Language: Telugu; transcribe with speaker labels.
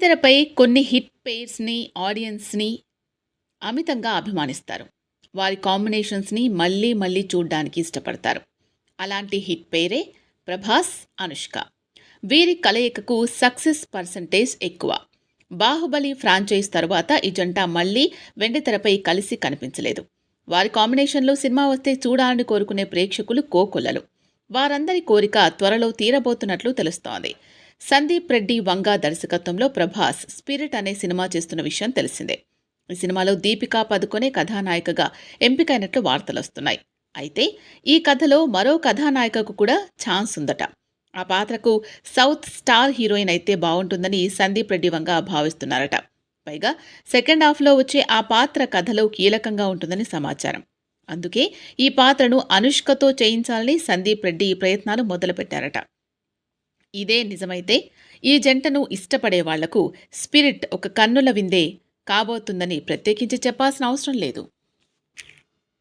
Speaker 1: తెరపై కొన్ని హిట్ పెయిర్స్‌ని ఆడియన్స్‌ని అమితంగా అభిమానిస్తారు. వారి కాంబినేషన్స్‌ని మళ్ళీ మళ్ళీ చూడ్డానికి ఇష్టపడతారు. అలాంటి హిట్ పెయిరే ప్రభాస్, అనుష్క. వీరి కలయికకు సక్సెస్ పర్సెంటేజ్ ఎక్కువ. 'బాహుబలి' ఫ్రాంచైజ్ తరువాత ఈ జంట మళ్ళీ వెండితెరపై కలిసి కనిపించలేదు. వారి కాంబినేషన్‌లో సినిమా వస్తే చూడాలని కోరుకునే ప్రేక్షకులు కోకొల్లలు. వారందరి కోరిక త్వరలో తీరబోతున్నట్లు తెలుస్తోంది. సందీప్ రెడ్డి వంగ దర్శకత్వంలో ప్రభాస్ 'స్పిరిట్' అనే సినిమా చేస్తున్న విషయం తెలిసిందే. ఈ సినిమాలో దీపికా పదుకొనే కథానాయికగా ఎంపికైనట్లు వార్తలొస్తున్నాయి. అయితే ఈ కథలో మరో కథానాయికకు కూడా ఛాన్స్ ఉందట. ఆ పాత్రకు సౌత్ స్టార్ హీరోయిన్ అయితే బావుంటుందని సందీప్ రెడ్డి వంగ భావిస్తున్నారట. పైగా సెకండ్ హాఫ్లో వచ్చే ఆ పాత్ర కథలో కీలకంగా ఉంటుందని సమాచారం. అందుకే ఈ పాత్రను అనుష్కతో చేయించాలని సందీప్ రెడ్డి ప్రయత్నాలు మొదలుపెట్టారట. ఇదే నిజమైతే ఈ జంటను ఇష్టపడే వాళ్లకు 'స్పిరిట్' ఒక కన్నుల విందే కాబోతుందని ప్రత్యేకించి చెప్పాల్సిన అవసరం లేదు.